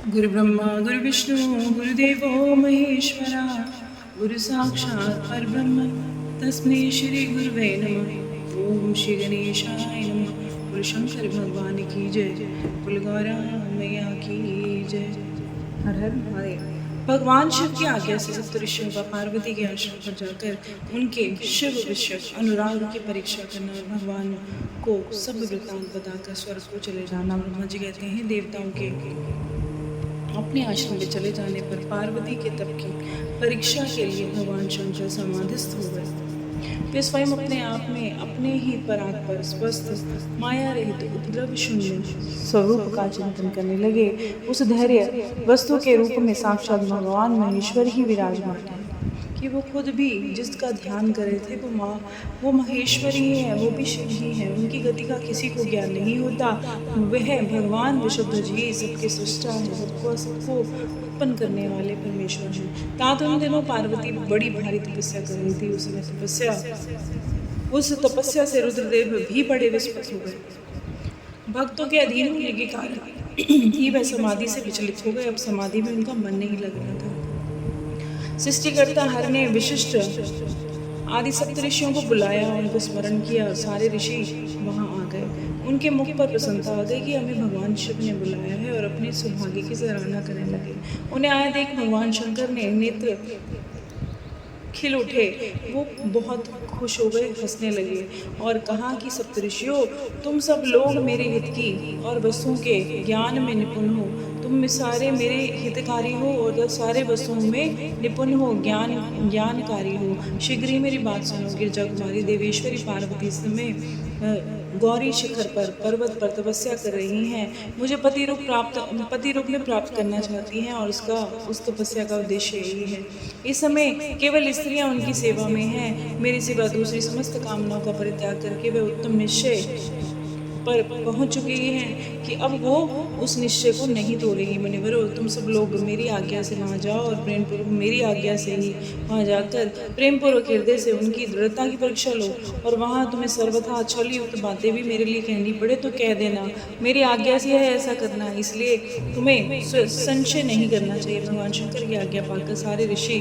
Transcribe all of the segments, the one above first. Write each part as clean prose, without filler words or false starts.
गुरु ब्रह्मा गुरु विष्णु गुरुदेवो महेश्वरा गुरु साक्षात् परब्रह्म तस्मै श्री गुरुवे नमः। ओम श्री गणेशाय नमः। गुरु शंकर भगवान की जय, कुल गौरा मैया की जय। हर हर महादेव। भगवान शिव की आज्ञा से सप्तऋषियों का पार्वती के आश्रम पर जाकर उनके शिव विषय अनुराग की परीक्षा करना और भगवान को सब वृत्तांत बताकर स्वर्ग को चले जाना। ब्रह्मा जी कहते हैं देवताओं के अपने आश्रम में चले जाने पर पार्वती के तप की परीक्षा के लिए भगवान शंकर समाधिस्थ हो गए। वे स्वयं अपने आप में अपने ही परात्पर स्वस्थ माया रहित उपद्रव शून्य स्वरूप का चिंतन करने लगे। उस धैर्य वस्तु के रूप में साक्षात भगवान महेश्वर ही विराजमान है कि वो खुद भी जिसका ध्यान कर रहे थे वो महेश्वर ही है, वो भी शिव ही है। उनकी गति का किसी को ज्ञान नहीं होता। वह भगवान विशुद्ध जी सबके सृष्टा है, सबको उत्पन्न करने वाले परमेश्वर हैं। तात उन दिनों पार्वती बड़ी भारी तपस्या कर रही थी। उस तपस्या से रुद्रदेव भी बड़े विस्मित हो गए। भक्तों के अधीन होने के कारण ही वह समाधि से विचलित हो गए। अब समाधि में उनका मन नहीं लग रहा था। सृष्टिकर्ता हर ने विशिष्ट आदि सप्तऋषियों को बुलाया, उनको स्मरण किया। सारे ऋषि वहां आ गए। उनके मुख पर प्रसन्नता आ गई कि हमें भगवान शिव ने बुलाया है और अपने सौभाग्य की सराहना करने लगे। उन्हें आया देख भगवान शंकर ने नेत्र खिल उठे। वो बहुत खुश हो गए, हंसने लगे और कहा कि सप्तऋषियों, तुम सब लोग मेरे हित की और वस्तुओं के ज्ञान में निपुण हो। तुम सारे मेरे हितकारी हो और सारे वस्तुओं में निपुण हो, ज्ञानकारी हो। शीघ्र ही मेरी बात सुनो। गिरजा कुमारी देवेश्वरी पार्वती समय गौरी शिखर पर पर्वत पर तपस्या कर रही हैं। मुझे पति रूप में प्राप्त करना चाहती हैं और उस तपस्या का उद्देश्य यही है। इस समय केवल स्त्रियां उनकी सेवा में हैं। मेरी सिवा दूसरी समस्त कामनाओं का परित्याग करके वे उत्तम निश्चय पर पहुंच चुकी हैं कि अब वो उस निश्चय को नहीं तोड़ेगी। मुनिवरों, तुम सब लोग मेरी आज्ञा से वहाँ जाओ और प्रेम पूर्वक मेरी आज्ञा से ही वहाँ जाकर प्रेम पूर्वक हृदय से उनकी दृढ़ता की परीक्षा लो और वहाँ तुम्हें सर्वथा छल युक्त बातें भी मेरे लिए कहनी पड़े तो कह देना। मेरी आज्ञा से है ऐसा करना, इसलिए तुम्हें संशय नहीं करना चाहिए। भगवान शंकर की आज्ञा पाकर सारे ऋषि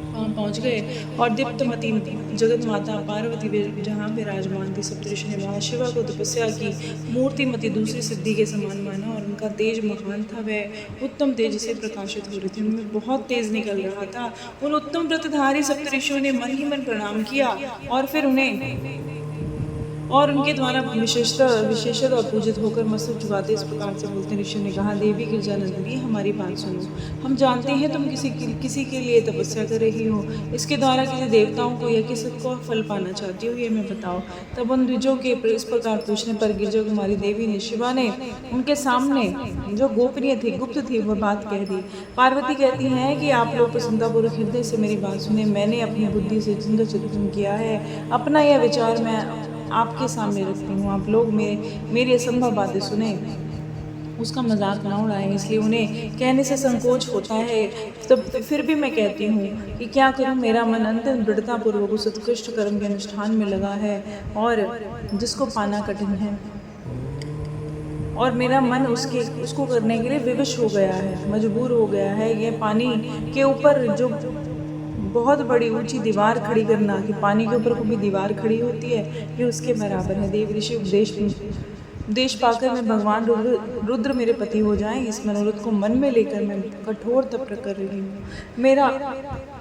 वहाँ पहुँच गए और दीप्तमती जगत माता पार्वती जहाँ विराजमान थी। सप्तऋषि ने वहाँ शिवा को तपस्या की मूर्तिमती दूसरी सिद्धि के समान माना और उनका तेज महान था। वह उत्तम तेज से प्रकाशित हो रही थी, उनमें बहुत तेज निकल रहा था। उन उत्तम व्रतधारी सप्तऋषियों ने मन ही मन प्रणाम किया और फिर उनके द्वारा विशेषत और पूजित होकर मस्तक झुकाते इस प्रकार से बोलते। ऋषि ने कहा, देवी गिरजानंदिनी, हमारी बात सुनो। हम जानते हैं तुम किसी के लिए तपस्या कर रही हो। इसके द्वारा किसी देवताओं को या किसी को फल पाना चाहती हो, ये मैं बताओ। तब उन द्विजों के इस प्रकार पूछने पर गिरजा कुमारी देवी ने शिवा ने उनके सामने जो गोपनीय थी, गुप्त थी, वह बात कह दी। पार्वती कहती हैं कि आप लोग प्रसन्नतापूर्वक हृदय से मेरी बात सुने। मैंने अपनी बुद्धि से चिंतन किया है। अपना यह विचार मैं आपके सामने रखती हूँ। आप लोग मेरी असंभव बातें सुने, उसका मजाक ना उड़ाएं। इसलिए उन्हें कहने से संकोच होता है, तब फिर भी मैं कहती हूँ कि क्या करूँ। मेरा मन अंतिम दृढ़तापूर्वक उस उत्कृष्ट कर्म के अनुष्ठान में लगा है और जिसको पाना कठिन है, और मेरा मन उसको करने के लिए विवश हो गया है, मजबूर हो गया है। यह पानी के ऊपर जो बहुत बड़ी ऊंची दीवार खड़ी करना, कि पानी के ऊपर कोई दीवार खड़ी होती है, ये उसके बराबर है। देव ऋषि उपदेश पाकर मैं भगवान रुद्र मेरे पति हो जाएं, इस मनोरथ को मन में लेकर मैं कठोर तप कर रही हूँ। मेरा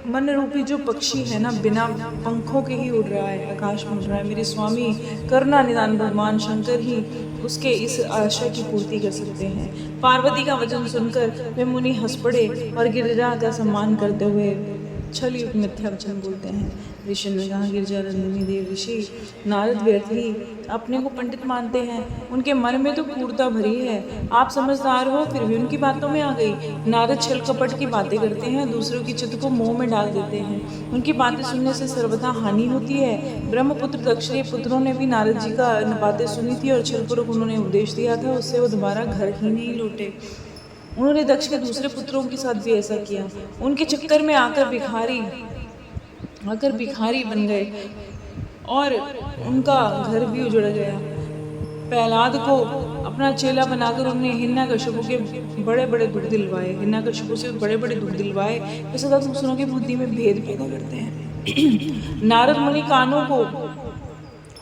मन रूपी जो पक्षी है ना, बिना पंखों के ही उड़ रहा है, आकाश में उड़ रहा है। मेरे स्वामी करुणा निदान भगवान शंकर ही उसके इस आशा की पूर्ति कर सकते हैं। पार्वती का वचन सुनकर वे मुनि हंस पड़े और गिरिजा का सम्मान करते हुए छल युक्त मिथ्या वचन बोलते हैं। ऋषि ने कहा, गिरजानंदिनी देव ऋषि नारद व्यर्थ ही अपने को पंडित मानते हैं। उनके मन में तो क्रूरता भरी है। आप समझदार हो फिर भी उनकी बातों में आ गई। नारद छल कपट की बातें करते हैं, दूसरों की चित्त को मोह में डाल देते हैं। उनकी बातें सुनने से सर्वथा हानि होती है। ब्रह्मपुत्र दक्षिणी पुत्रों ने भी नारद जी का बातें सुनी थी और छलपूर्वक उन्होंने उपदेश दिया था, उससे वो दोबारा घर ही नहीं लौटे। उन्होंने दक्ष के दूसरे पुत्रों के साथ भी ऐसा किया। उनके चक्कर में आकर भिखारी बन गए और उनका घर भी उजड़ गया। प्रहलाद को अपना चेला बनाकर उन्हें हिरण्यकश्यप के बड़े बड़े दुख दिलवाए, हिरण्यकश्यप से बड़े बड़े दुख दिलवाए, तो सदा दूसरों की बुद्धि में भेद पैदा करते हैं। नारद मुनि कानों को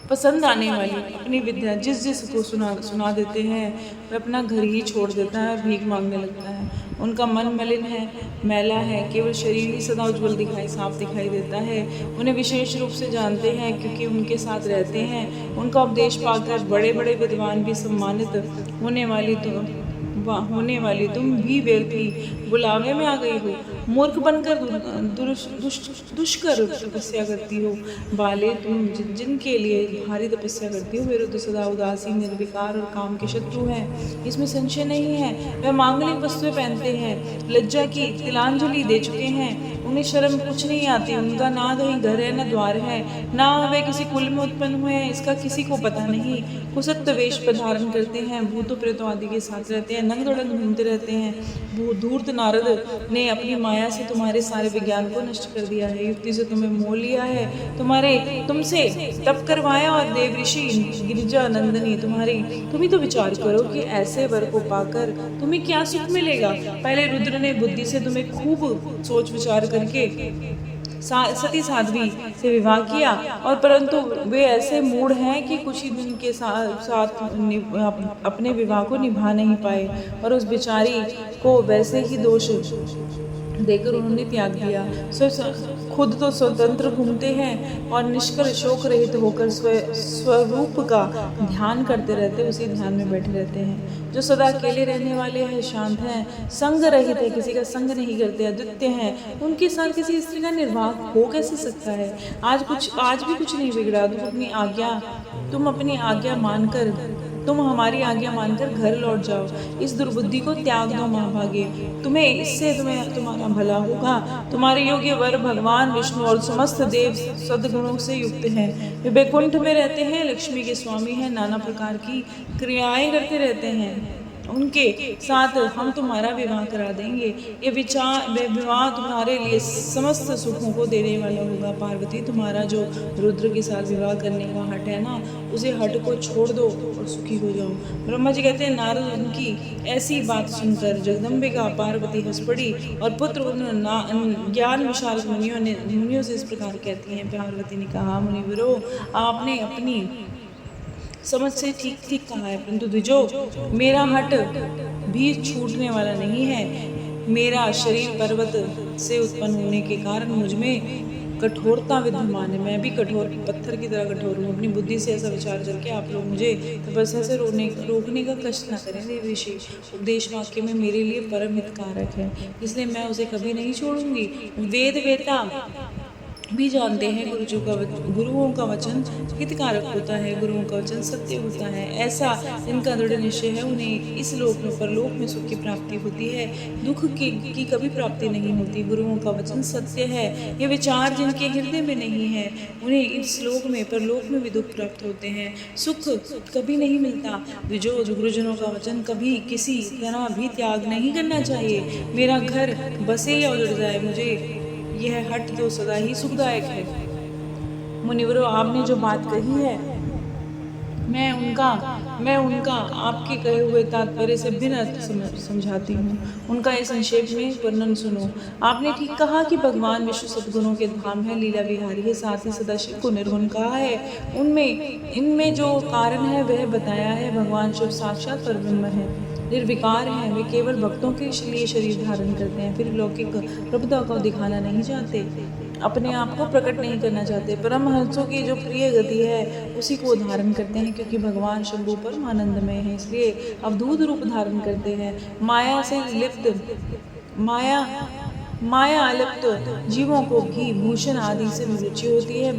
पसंद आने वाली अपनी विद्या जिस को सुना देते हैं, वह अपना घर ही छोड़ देता है, भीख मांगने लगता है। उनका मन मलिन है, मैला है, केवल शरीर ही सदा उज्जवल साफ दिखाई देता है। उन्हें विशेष रूप से जानते हैं क्योंकि उनके साथ रहते हैं। उनका उपदेश पाकर बड़े बड़े विद्वान भी सम्मानित होने वाली तुम भी व्यर्थी बुलावे में आ गई हो। मूर्ख बनकर दुष्कर तपस्या करती हो। बाले, तुम जिनके लिए भारी तपस्या करती हो, विरुद्ध सदा उदासी, निर्विकार और काम के शत्रु हैं। इसमें संशय नहीं है। वह मांगलिक वस्तुएं पहनते हैं, लज्जा की तिलांजलि दे चुके हैं, उन्हें शर्म कुछ नहीं आती। उनका ना कहीं घर है, न द्वार है, ना वे किसी कुल में उत्पन्न हुए हैं, इसका किसी को पता नहीं। कुसत्त वेश धारण करते हैं, भूतों प्रेतों आदि के साथ रहते हैं, नंग दौड़ंग घूमते रहते हैं। धूर्त नारद ने अपनी माया से तुम्हारे सारे विज्ञान को नष्ट कर दिया है, युक्ति से तुम्हें मोह लिया है, तुमसे तप करवाया और देव ऋषि गिरिजा नंदनी तुम ही तो विचार करो कि ऐसे वर को पाकर तुम्हें क्या सुख मिलेगा। पहले रुद्र ने बुद्धि से तुम्हें खूब सोच विचार करके सती साध्वी से विवाह किया, और परंतु वे ऐसे मूढ़ हैं कि कुछ ही दिन के साथ अपने विवाह को निभा नहीं पाए, और उस बेचारी को वैसे ही दोष देकर उन्होंने त्याग दिया। खुद तो स्वतंत्र घूमते हैं और निष्कल शोक रहित होकर स्वरूप का ध्यान करते रहते, उसी ध्यान में बैठे रहते हैं। जो सदा अकेले रहने वाले हैं, शांत हैं, संग रहित है, किसी का संग नहीं करते, अद्वितीय हैं, उनके साथ किसी स्त्री का निर्वाह हो कैसे सकता है। आज भी कुछ नहीं बिगड़ा। तुम अपनी आज्ञा मानकर तुम हमारी आज्ञा मानकर घर लौट जाओ। इस दुर्बुद्धि को त्याग दो महाभागे, तुम्हारा भला होगा। तुम्हारे योग्य वर भगवान विष्णु और समस्त देव सद्गुणों से युक्त हैं। वे वैकुंठ में रहते हैं, लक्ष्मी के स्वामी हैं, नाना प्रकार की क्रियाएं करते रहते हैं। उनके साथ हम तुम्हारा विवाह करा देंगे। ये विवाह तुम्हारे लिए समस्त सुखों को देने वाला होगा। पार्वती, तुम्हारा जो रुद्र के साथ विवाह करने का हट है ना, उसे हट को छोड़ दो और सुखी हो जाओ। ब्रह्मा जी कहते हैं, नारद उनकी ऐसी बात सुनकर जगदम्बिका पार्वती हंस पड़ी, और पुत्र ज्ञान विशाल मुनियों से इस प्रकार कहती हैं। पार्वती ने कहा, मुनिवरो, आपने अपनी समझ से ठीक कहा है, परंतु द्विजो, मेरा हट भी छूटने वाला नहीं है। मेरा शरीर पर्वत से उत्पन्न होने के कारण मुझमें कठोरता विद्यमान है। मैं भी पत्थर की तरह कठोर हूँ। अपनी बुद्धि से ऐसा विचार करके आप लोग मुझे तपस्या से रोकने का कष्ट न करें। देव ऋषि उपदेश वाक्य में मेरे लिए परम हितकारक है, इसलिए मैं उसे कभी नहीं छोड़ूंगी। वेद वेता भी जानते हैं, गुरुओं का वचन हितकारक होता है, गुरुओं का वचन सत्य होता है। ऐसा इनका दृढ़ निश्चय है, उन्हें इस लोक में परलोक में सुख की प्राप्ति होती है, दुख की कभी प्राप्ति नहीं होती। गुरुओं का वचन सत्य है। ये विचार जिनके हृदय में नहीं है, उन्हें इस लोक में परलोक में भी दुख प्राप्त होते हैं, सुख कभी नहीं मिलता। जो गुरुजनों का वचन कभी किसी तरह भी त्याग नहीं करना चाहिए। मेरा घर बसे या उजड़ जाए, मुझे यह हट तो सदा ही सुखदायक है। मुनिवरो, आपने जो बात कही है, मैं उनका आपके कहे हुए तात्पर्य से भिन्न अर्थ समझाती हूँ। उनका इस संक्षेप में वर्णन सुनो। आपने ठीक कहा कि भगवान विश्व सद्गुणों के धाम है, लीला विहारी है, साथ ही सदाशिव को निर्गुण कहा है। इनमें जो कारण है वह बताया है। भगवान शिव साक्षात परब्रह्म है, निर्विकार हैं। वे केवल भक्तों के लिए शरीर धारण करते हैं, फिर लौकिक प्रभुता को दिखाना नहीं चाहते, अपने आप को प्रकट नहीं करना चाहते। परमहंसों की जो प्रिय गति है उसी को धारण करते हैं, क्योंकि भगवान शंभु परम आनंदमय है, इसलिए अवधूत रूप धारण करते हैं। माया अलिप्त जीवों को भी भूषण आदि से रुचि होती है,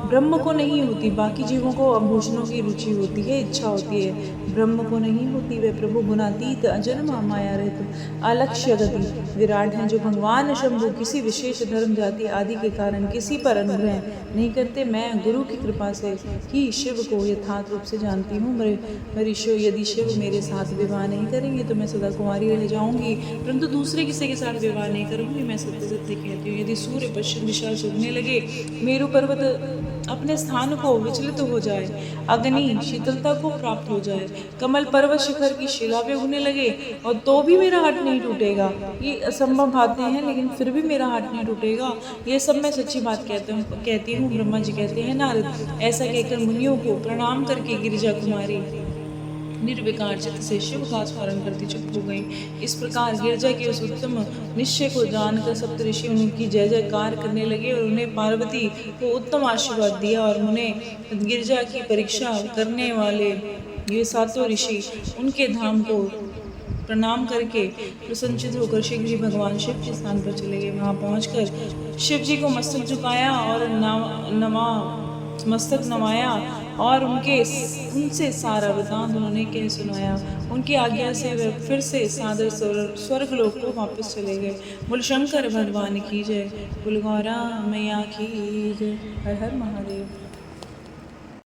ब्रह्म को नहीं होती। बाकी जीवों को आभूषणों की रुचि होती है, इच्छा होती है, ब्रह्म को नहीं होती। वे प्रभु गुणातीत, अजन्मा, माया रहित, अलक्ष्य गति विराट हैं, जो भगवान शंभु किसी विशेष धर्म जाति आदि के कारण किसी पर अनुग्रह नहीं करते। मैं गुरु की कृपा से ही शिव को यथार्थ रूप से जानती हूँ। यदि शिव मेरे साथ विवाह नहीं करेंगे तो मैं सदा कुमारी रह जाऊंगी, परंतु दूसरे किसी के साथ विवाह नहीं करूँगी, मैं सत्य सत्य कहती हूँ। यदि सूर्य पश्चिम दिशा से उगने लगे, मेरु पर्वत अपने स्थान को विचलित हो जाए, अग्नि शीतलता को प्राप्त हो जाए, कमल पर्वत शिखर की शिला पे उगने लगे और तो भी मेरा हाथ नहीं टूटेगा। ये असंभव बातें हैं, लेकिन फिर भी मेरा हाथ नहीं टूटेगा। ये सब मैं सच्ची बात कहती हूँ। ब्रह्मा जी कहते हैं, नारद ऐसा कहकर मुनियों को प्रणाम करके गिरिजा कुमारी निर्विकार चित्त से शिव का स्मरण करती चुप हो गई। इस प्रकार गिरजा के उस उत्तम निश्चय को जानकर सप्तऋषि उनकी जय जयकार करने लगे और उन्हें पार्वती को उत्तम आशीर्वाद दिया। और उन्हें गिरजा की परीक्षा करने वाले ये सातों ऋषि उनके धाम को प्रणाम करके प्रसन्नचित होकर शीघ्र ही भगवान शिव के स्थान पर चले गए। वहाँ पहुंचकर शिव जी को मस्तक झुकाया और मस्तक नवाया और उनसे सारा वृतांत उन्होंने कह सुनाया। उनकी आज्ञा से वे फिर से सादर स्वर्ग लोक को वापस चले गए। बोल शंकर भगवान की जय, बोल गौरा मैया की जय। हर हर महादेव।